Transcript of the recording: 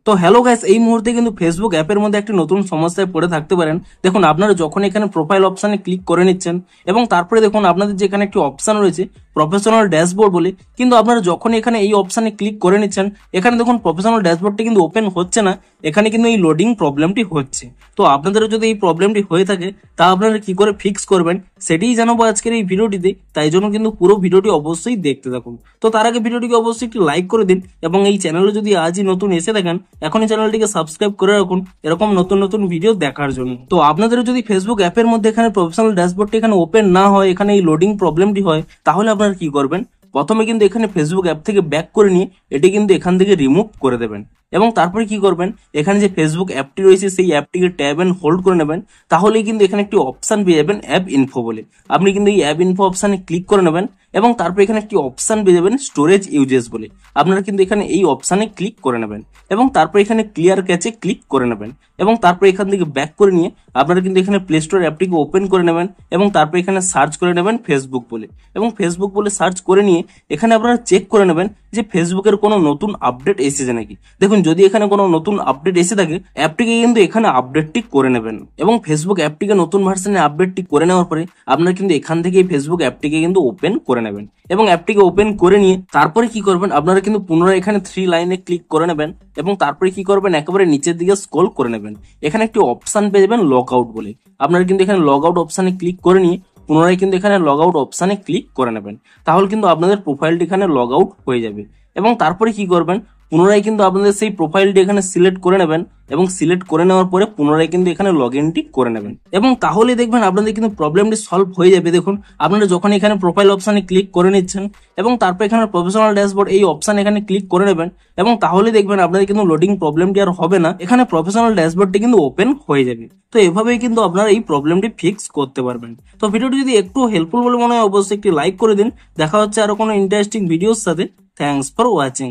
তো hello guys, এই মুহূর্তে কিন্তু ফেসবুক অ্যাপের মধ্যে একটি নতুন সমস্যায় পড়ে থাকতে পারেন। দেখুন, আপনারা যখন এখানে প্রোফাইল অপশনে ক্লিক করে নিচ্ছেন এবং তারপরে দেখুন আপনাদের যেখানে একটি অপশন রয়েছে প্রফেশনাল ড্যাশবোর্ড বলে, কিন্তু আপনারা যখন এখানে এই অপশনে ক্লিক করে নিচ্ছেন, এখানে দেখুন প্রফেশনাল ড্যাশবোর্ডটি কিন্তু ওপেন হচ্ছে না, এখানে কিন্তু এই লোডিং প্রবলেমটি হচ্ছে। তো আপনাদেরও যদি এই প্রবলেমটি হয়ে থাকে তা আপনারা কি করে ফিক্স করবেন সেটাই জানাবো আজকের এই ভিডিওটিতে, তাই জন্য কিন্তু পুরো ভিডিওটি অবশ্যই দেখতে থাকুন। তো তার আগে ভিডিওটিকে অবশ্যই একটি লাইক করে দিন এবং এই চ্যানেলে যদি আজই নতুন এসে থাকেন এখনই চ্যানেলটিকে সাবস্ক্রাইব করে রাখুন এরকম নতুন নতুন ভিডিও দেখার জন্য। তো আপনাদের যদি ফেসবুক অ্যাপের মধ্যে এখানে প্রফেশনাল ড্যাশবোর্ডটি এখানে ওপেন না হয়, এখানে এই লোডিং প্রবলেমটি হয়, তাহলে আপনারা কি করবেন, প্রথমে কিন্তু এখানে ফেসবুক অ্যাপ থেকে ব্যাক করে নিয়ে এটি কিন্তু এখান থেকে রিমুভ করে দেবেন এবং তারপরে কি করবেন, এখানে যে ফেসবুক অ্যাপটি রয়েছে সেই অ্যাপটিকে ট্যাব এন্ড হোল্ড করে নেবেন। তাহলেই কিন্তু এখানে একটি অপশন পেয়ে যাবেন অ্যাপ ইনফো বলে। আপনি কিন্তু এই অ্যাপ ইনফো অপশনে ক্লিক করে নেবেন এবং তারপর এখানে একটি অপশন পেয়ে যাবেন স্টোরেজ ইউজেস বলে। আপনারা কিন্তু এখানে এই অপশনে ক্লিক করে নেবেন এবং তারপর এখানে ক্লিয়ার ক্যাচে ক্লিক করে নেবেন এবং তারপর এখান থেকে ব্যাক করে নিয়ে আপনারা কিন্তু এখানে প্লে স্টোর অ্যাপটিকে ওপেন করে নেবেন এবং তারপর এখানে সার্চ করে নেবেন ফেসবুক বলে এবং ফেসবুক বলে সার্চ করে নিয়ে এখানে আপনারা চেক করে নেবেন যে ফেসবুকের কোনো নতুন আপডেট এসেছে নাকি। দেখুন, যদি এখানে কোনো নতুন আপডেট এসে থাকে অ্যাপটিকে কিন্তু এখানে আপডেটটি করে নেবেন এবং ফেসবুক অ্যাপটিকে নতুন ভার্সনে আপডেটটি করে নেওয়ার পরে আপনারা কিন্তু এখান থেকে ফেসবুক অ্যাপটিকে কিন্তু ওপেন করে নেবেন এবং অ্যাপটিকে ওপেন করে নিয়ে তারপরে কি করবেন, আপনারা কিন্তু পুনরায় এখানে 3 লাইনে ক্লিক করে নেবেন এবং তারপরে কি করবেন, একেবারে নিচের দিকে স্ক্রল করে নেবেন। এখানে একটি অপশন পেয়ে যাবেন লগ আউট বলে। আপনারা কিন্তু এখানে লগ আউট অপশনে ক্লিক করে নিয়ে পুনরায় কিন্তু এখানে লগ আউট অপশনে ক্লিক করে নেবেন। তাহলে কিন্তু আপনাদের প্রোফাইলটি এখানে লগ আউট হয়ে যাবে এবং তারপরে কি করবেন, পুনরায় কিন্তু আপনাদের সেই প্রোফাইলটি এখানে সিলেক্ট করে নেবেন এবং সিলেক্ট করে নেওয়ার পরে পুনরায় কিন্তু এখানে লগ ইনটি করে নেবেন এবং তাহলে দেখবেন আপনাদের কিন্তু প্রবলেমটি সলভ হয়ে যাবে। দেখুন, আপনারা যখন এখানে প্রোফাইল অপশনে ক্লিক করে নিচ্ছেন এবং তারপর এখানে প্রফেশনাল ড্যাশবোর্ড এই অপশন এখানে ক্লিক করে নেবেন এবং তাহলে দেখবেন আপনাদের কিন্তু লোডিং প্রবলেমটি আর হবে না, এখানে প্রফেশনাল ড্যাশবোর্ডটি কিন্তু ওপেন হয়ে যাবে। তো এভাবেই কিন্তু আপনারা এই প্রবলেমটি ফিক্স করতে পারবেন। তো ভিডিওটি যদি একটু হেল্পফুল বলে মনে হয় অবশ্যই একটি লাইক করে দিন। দেখা হচ্ছে আরো কোনো ইন্টারেস্টিং ভিডিওর সাথে। Thanks for watching.